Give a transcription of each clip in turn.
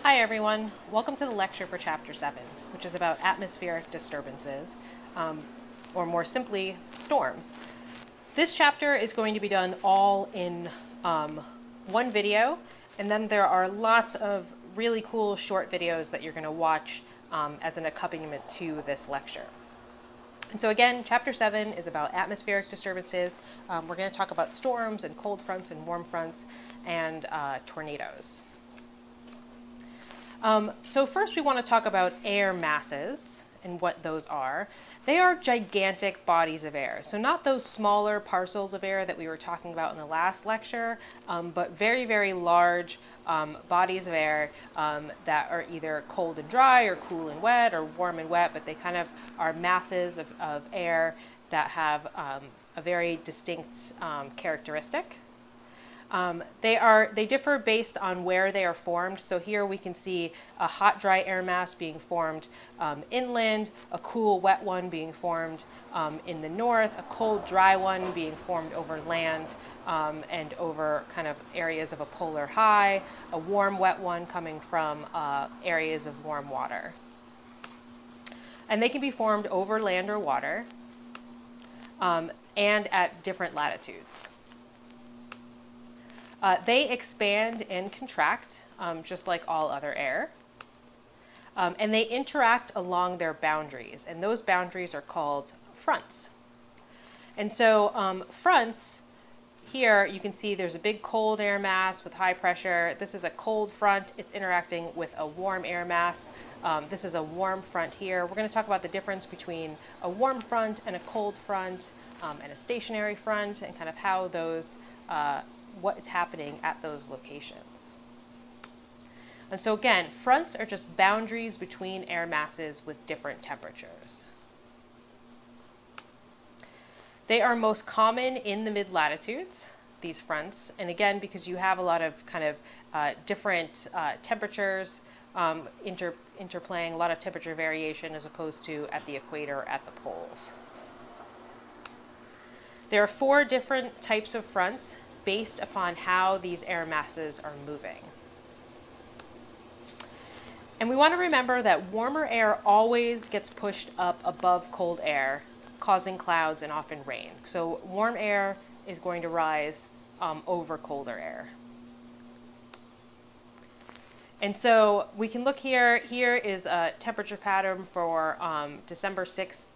Hi everyone, welcome to the lecture for Chapter 7, which is about atmospheric disturbances, or more simply, storms. This chapter is going to be done all in one video, and then there are lots of really cool short videos that you're going to watch as an accompaniment to this lecture. And so again, Chapter 7 is about atmospheric disturbances. We're going to talk about storms and cold fronts and warm fronts and tornadoes. So first we want to talk about air masses and what those are. They are gigantic bodies of air. So not those smaller parcels of air that we were talking about in the last lecture, but very, very large bodies of air that are either cold and dry or cool and wet or warm and wet, but they kind of are masses of air that have a very distinct characteristic. They differ based on where they are formed. So here we can see a hot, dry air mass being formed inland, a cool, wet one being formed in the north, a cold, dry one being formed over land and over kind of areas of a polar high, a warm, wet one coming from areas of warm water. And they can be formed over land or water and at different latitudes. They expand and contract, just like all other air. And they interact along their boundaries, and those boundaries are called fronts. And so fronts, here you can see there's a big cold air mass with high pressure. This is a cold front. It's interacting with a warm air mass. This is a warm front here. We're going to talk about the difference between a warm front and a cold front and a stationary front and kind of how those what is happening at those locations. And so again, fronts are just boundaries between air masses with different temperatures. They are most common in the mid-latitudes, these fronts, and again, because you have a lot of kind of different temperatures interplaying, a lot of temperature variation as opposed to at the equator or at the poles. There are 4 different types of fronts based upon how these air masses are moving. And we want to remember that warmer air always gets pushed up above cold air, causing clouds and often rain. So warm air is going to rise over colder air. And so we can look here. Here is a temperature pattern for December 6th,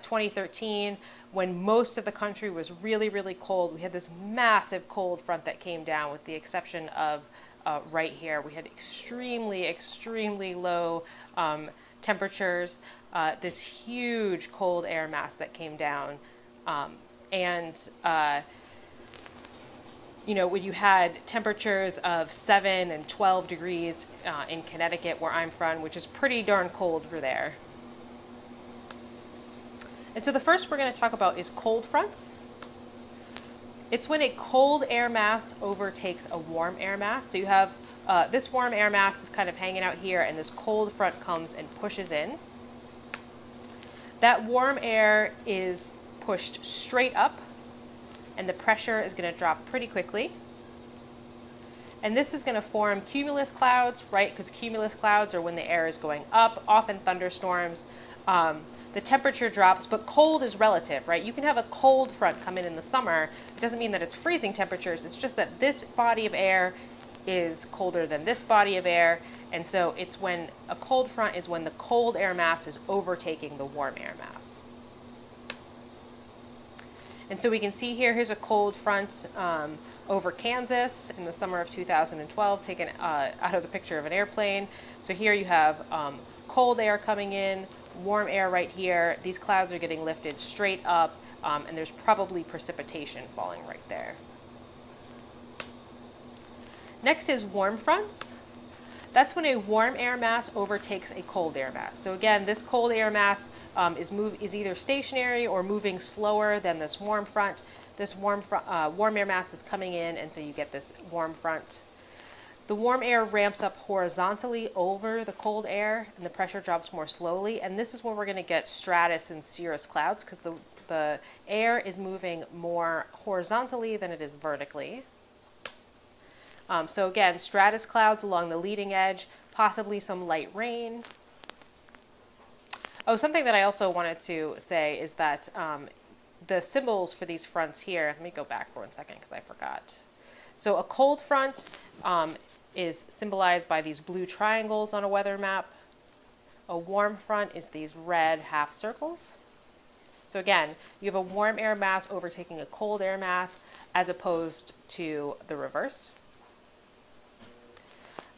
2013, when most of the country was really, really cold. We had this massive cold front that came down, with the exception of right here. We had extremely, extremely low temperatures, this huge cold air mass that came down. You know, when you had temperatures of 7 and 12 degrees in Connecticut, where I'm from, which is pretty darn cold for there. And so the first we're going to talk about is cold fronts. It's when a cold air mass overtakes a warm air mass. So you have this warm air mass is kind of hanging out here, and this cold front comes and pushes in. That warm air is pushed straight up, and the pressure is going to drop pretty quickly. And this is going to form cumulus clouds, right? Because cumulus clouds are when the air is going up, often thunderstorms. The temperature drops, but cold is relative, right? You can have a cold front come in the summer. It doesn't mean that it's freezing temperatures. It's just that this body of air is colder than this body of air. And so it's when a cold front is when the cold air mass is overtaking the warm air mass. And so we can see here, here's a cold front over Kansas in the summer of 2012, taken out of the picture of an airplane. So here you have cold air coming in, warm air right here. These clouds are getting lifted straight up, and there's probably precipitation falling right there. Next is warm fronts. That's when a warm air mass overtakes a cold air mass. So again, this cold air mass is either stationary or moving slower than this warm front. This warm air mass is coming in, and so you get this warm front. The warm air ramps up horizontally over the cold air, and the pressure drops more slowly. And this is where we're going to get stratus and cirrus clouds, because the air is moving more horizontally than it is vertically. So again, stratus clouds along the leading edge, possibly some light rain. Oh, something that I also wanted to say is that the symbols for these fronts here, let me go back for 1 second because I forgot. So a cold front is symbolized by these blue triangles on a weather map. A warm front is these red half circles. So again, you have a warm air mass overtaking a cold air mass as opposed to the reverse.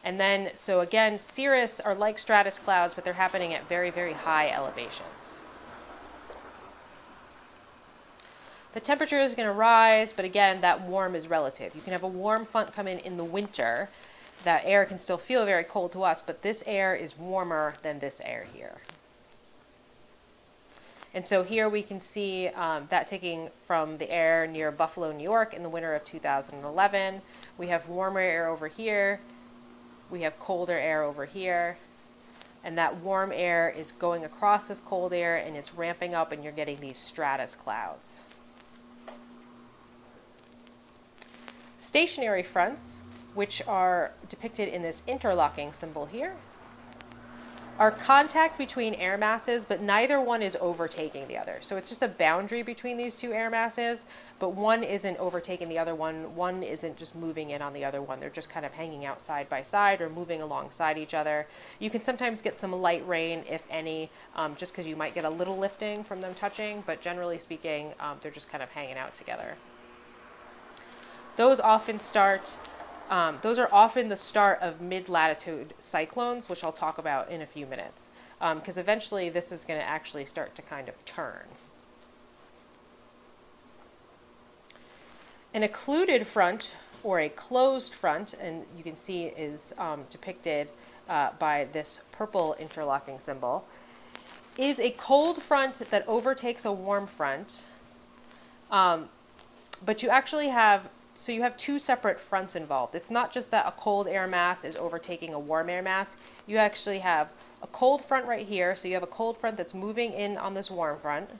And then, so again, cirrus are like stratus clouds, but they're happening at very, very high elevations. The temperature is going to rise, but again, that warm is relative. You can have a warm front come in the winter. That air can still feel very cold to us, but this air is warmer than this air here. And so here we can see that taking from the air near Buffalo, New York in the winter of 2011. We have warmer air over here. We have colder air over here. And that warm air is going across this cold air and it's ramping up and you're getting these stratus clouds. Stationary fronts, which are depicted in this interlocking symbol here, are contact between air masses, but neither one is overtaking the other. So it's just a boundary between these two air masses, but one isn't overtaking the other one. One isn't just moving in on the other one. They're just kind of hanging out side by side or moving alongside each other. You can sometimes get some light rain, if any, just because you might get a little lifting from them touching, but generally speaking, they're just kind of hanging out together. Those often start those are often the start of mid-latitude cyclones, which I'll talk about in a few minutes, because eventually this is going to actually start to kind of turn. An occluded front, or a closed front, and you can see is depicted by this purple interlocking symbol, is a cold front that overtakes a warm front, but you actually have So you have two separate fronts involved. It's not just that a cold air mass is overtaking a warm air mass. You actually have a cold front right here. So you have a cold front that's moving in on this warm front.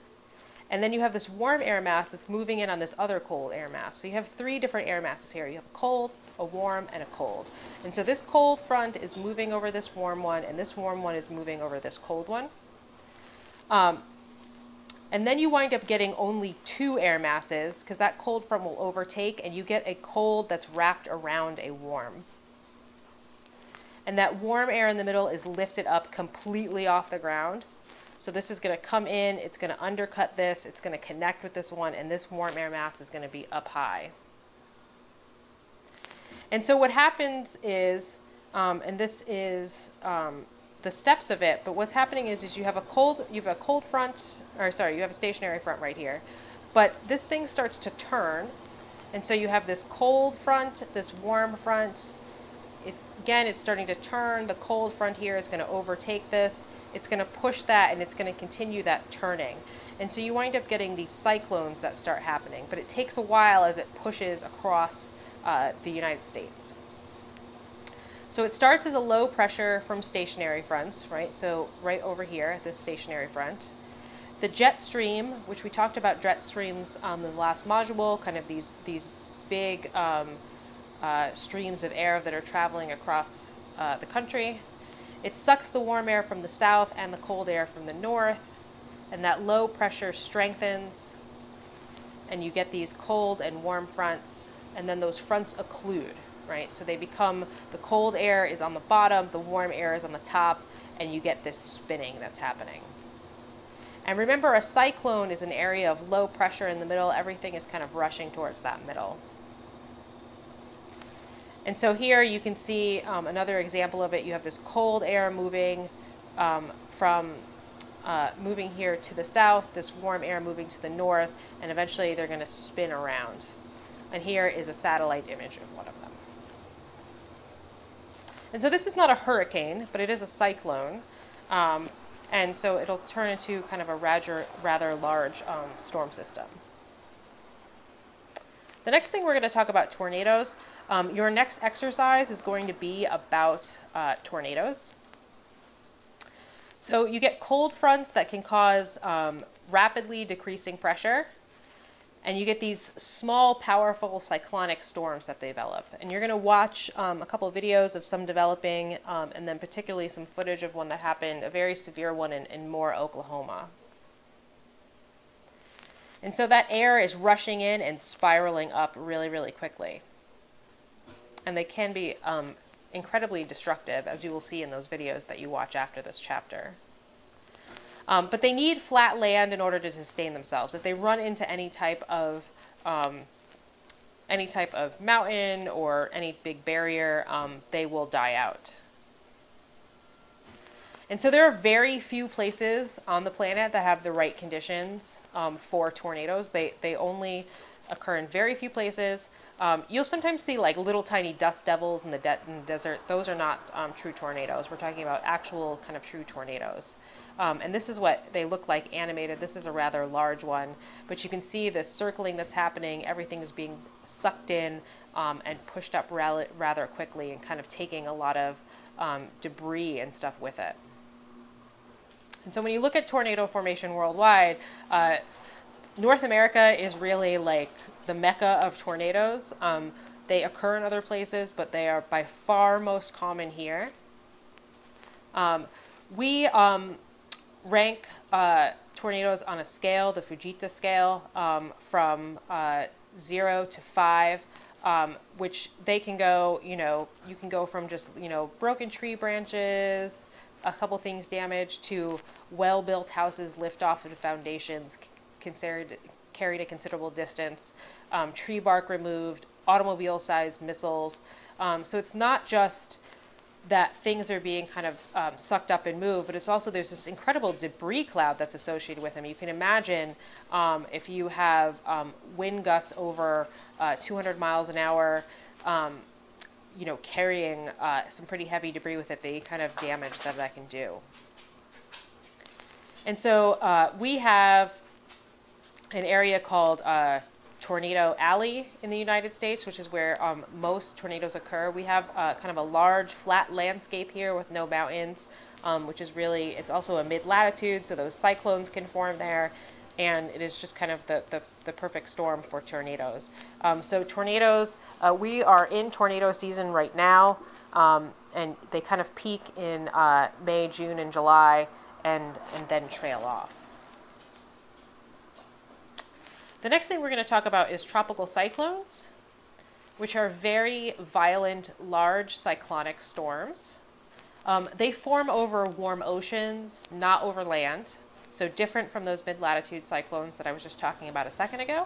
And then you have this warm air mass that's moving in on this other cold air mass. So you have three different air masses here. You have a cold, a warm, and a cold. And so this cold front is moving over this warm one, and this warm one is moving over this cold one. And then you wind up getting only two air masses because that cold front will overtake and you get a cold that's wrapped around a warm. And that warm air in the middle is lifted up completely off the ground. So this is going to come in, it's going to undercut this, it's going to connect with this one, and this warm air mass is going to be up high. And so what happens is, and this is the steps of it, but what's happening is you have a cold front, or sorry, you have a stationary front right here, but this thing starts to turn, and so you have this cold front, this warm front. It's starting to turn. The cold front here is going to overtake this. It's going to push that, and it's going to continue that turning. And so you wind up getting these cyclones that start happening, but it takes a while as it pushes across the United States. So it starts as a low pressure from stationary fronts, right? So right over here, this stationary front. The jet stream, which we talked about jet streams in the last module, kind of these big streams of air that are traveling across the country. It sucks the warm air from the south and the cold air from the north, and that low pressure strengthens, and you get these cold and warm fronts, and then those fronts occlude, right? So they become, the cold air is on the bottom, the warm air is on the top, and you get this spinning that's happening. And remember, a cyclone is an area of low pressure in the middle. Everything is kind of rushing towards that middle. And so here you can see another example of it. You have this cold air moving moving here to the south, this warm air moving to the north, and eventually they're going to spin around. And here is a satellite image of one of them. And so this is not a hurricane, but it is a cyclone. And so it'll turn into kind of a rather large storm system. The next thing we're going to talk about tornadoes. Your next exercise is going to be about tornadoes. So you get cold fronts that can cause rapidly decreasing pressure. And you get these small, powerful cyclonic storms that develop. And you're going to watch a couple of videos of some developing, and then particularly some footage of one that happened, a very severe one in Moore, Oklahoma. And so that air is rushing in and spiraling up really, really quickly. And they can be incredibly destructive, as you will see in those videos that you watch after this chapter. But they need flat land in order to sustain themselves. If they run into any type of mountain or any big barrier, they will die out. And so there are very few places on the planet that have the right conditions for tornadoes. They only occur in very few places. You'll sometimes see like little tiny dust devils in the desert. Those are not true tornadoes. We're talking about actual kind of true tornadoes. And this is what they look like animated. This is a rather large one, but you can see the circling that's happening. Everything is being sucked in and pushed up rather quickly and kind of taking a lot of debris and stuff with it. And so when you look at tornado formation worldwide, North America is really like the mecca of tornadoes. They occur in other places, but they are by far most common here. We rank tornadoes on a scale, the Fujita scale, from 0 to 5, which they can go, you can go from just, broken tree branches, a couple things damaged, to well-built houses lift off of the foundations, carried a considerable distance, tree bark removed, automobile-sized missiles. So it's not just that things are being kind of sucked up and moved, but it's also there's this incredible debris cloud that's associated with them. You can imagine if you have wind gusts over 200 miles an hour, carrying some pretty heavy debris with it, the kind of damage that can do. And so we have an area called Tornado Alley in the United States, which is where most tornadoes occur. We have kind of a large flat landscape here with no mountains, which is really, it's also a mid-latitude, so those cyclones can form there, and it is just kind of the perfect storm for tornadoes. So tornadoes, we are in tornado season right now, and they kind of peak in May, June, and July, and then trail off. The next thing we're going to talk about is tropical cyclones, which are very violent, large cyclonic storms. They form over warm oceans, not over land, so different from those mid-latitude cyclones that I was just talking about a second ago.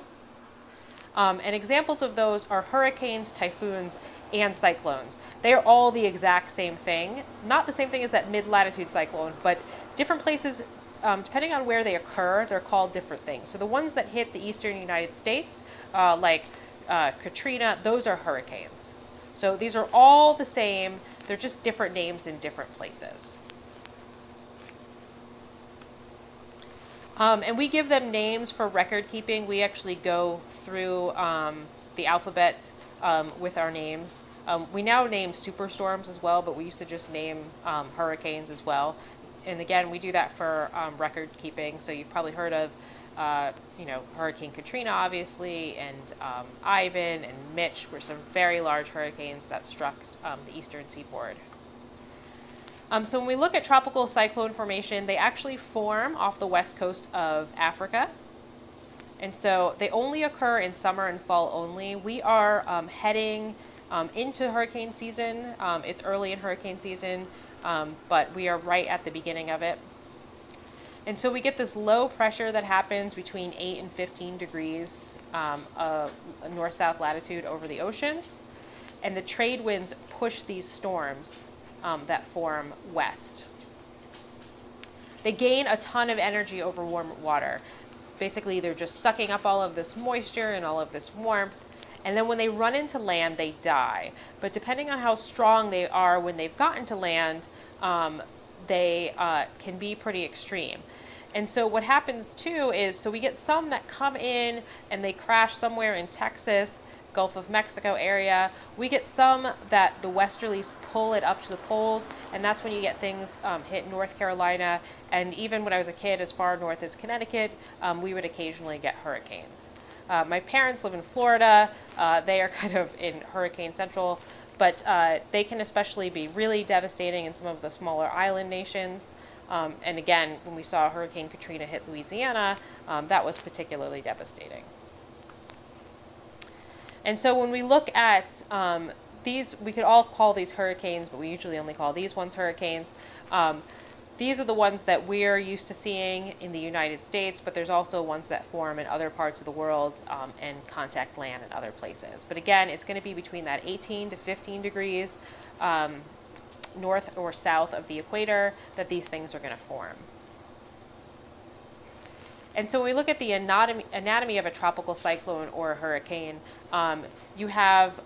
And examples of those are hurricanes, typhoons, and cyclones. They are all the exact same thing. Not the same thing as that mid-latitude cyclone, but different places. Depending on where they occur, they're called different things. So the ones that hit the eastern United States, like Katrina, those are hurricanes. So these are all the same. They're just different names in different places. And we give them names for record keeping. We actually go through the alphabet with our names. We now name superstorms as well, but we used to just name hurricanes as well. And again, we do that for record keeping. So you've probably heard of, Hurricane Katrina, obviously, and Ivan and Mitch were some very large hurricanes that struck the eastern seaboard. So when we look at tropical cyclone formation, they actually form off the west coast of Africa. And so they only occur in summer and fall only. We are heading into hurricane season. It's early in hurricane season. But we are right at the beginning of it. And so we get this low pressure that happens between 8 and 15 degrees north-south latitude over the oceans. And the trade winds push these storms that form west. They gain a ton of energy over warm water. Basically, they're just sucking up all of this moisture and all of this warmth. And then when they run into land, they die. But depending on how strong they are when they've gotten to land, they can be pretty extreme. And so what happens too is, so we get some that come in and they crash somewhere in Texas, Gulf of Mexico area. We get some that the westerlies pull it up to the poles, and that's when you get things hit North Carolina. And even when I was a kid, as far north as Connecticut, we would occasionally get hurricanes. My parents live in Florida. They are kind of in hurricane central, but they can especially be really devastating in some of the smaller island nations. And again, when we saw Hurricane Katrina hit Louisiana, that was particularly devastating. And so when we look at these, we could all call these hurricanes, but we usually only call these ones hurricanes. These are the ones that we're used to seeing in the United States, but there's also ones that form in other parts of the world and contact land in other places. But again, it's going to be between that 18 to 15 degrees north or south of the equator that these things are going to form. And so when we look at the anatomy of a tropical cyclone or a hurricane, you have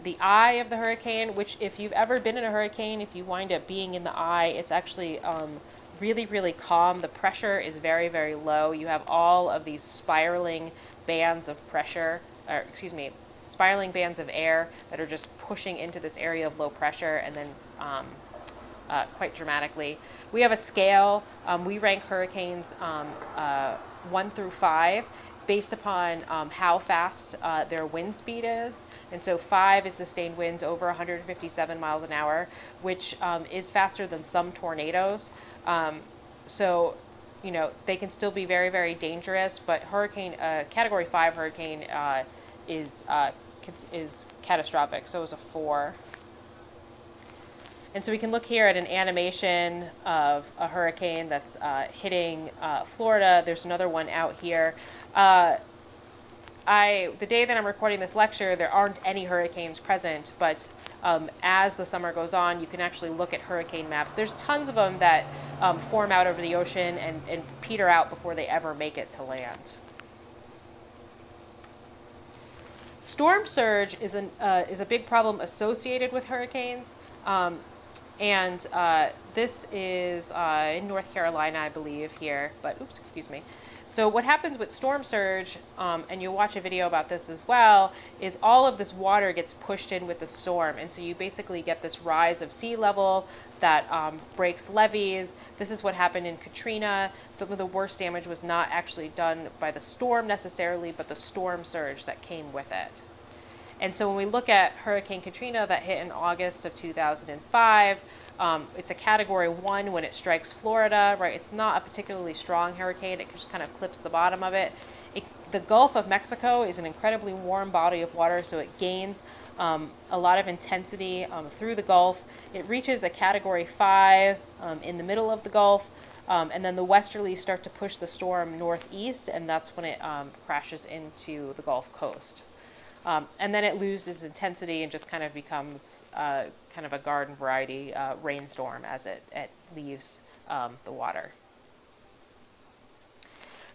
the eye of the hurricane, which if you've ever been in a hurricane, if you wind up being in the eye, it's actually really, really calm. The pressure is very, very low. You have all of these spiraling bands of pressure, or excuse me, spiraling bands of air that are just pushing into this area of low pressure and then quite dramatically. We have a scale. We rank hurricanes 1 through 5 based upon how fast their wind speed is. And so 5 is sustained winds over 157 miles an hour, which is faster than some tornadoes. So, you know, they can still be very, very dangerous, but Category 5 hurricane is catastrophic. So is a 4. And so we can look here at an animation of a hurricane that's hitting Florida. There's another one out here. The day that I'm recording this lecture, there aren't any hurricanes present, but as the summer goes on, you can actually look at hurricane maps. There's tons of them that form out over the ocean and peter out before they ever make it to land. Storm surge is a big problem associated with hurricanes. This is in North Carolina, I believe, here, but oops, excuse me. So what happens with storm surge, and you'll watch a video about this as well, is all of this water gets pushed in with the storm. And so you basically get this rise of sea level that breaks levees. This is what happened in Katrina. The worst damage was not actually done by the storm necessarily, but the storm surge that came with it. And so when we look at Hurricane Katrina that hit in August of 2005, it's a Category 1 when it strikes Florida, right? It's not a particularly strong hurricane. It just kind of clips the bottom of it. The Gulf of Mexico is an incredibly warm body of water, so it gains a lot of intensity through the Gulf. It reaches a Category 5 in the middle of the Gulf, and then the westerlies start to push the storm northeast, and that's when it crashes into the Gulf Coast. And then it loses intensity and just kind of becomes kind of a garden variety rainstorm as it leaves the water.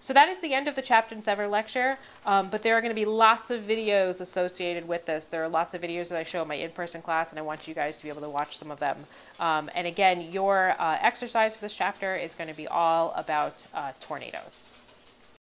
So that is the end of the Chapter 7 lecture, but there are going to be lots of videos associated with this. There are lots of videos that I show in my in-person class, and I want you guys to be able to watch some of them. And again, your exercise for this chapter is going to be all about tornadoes.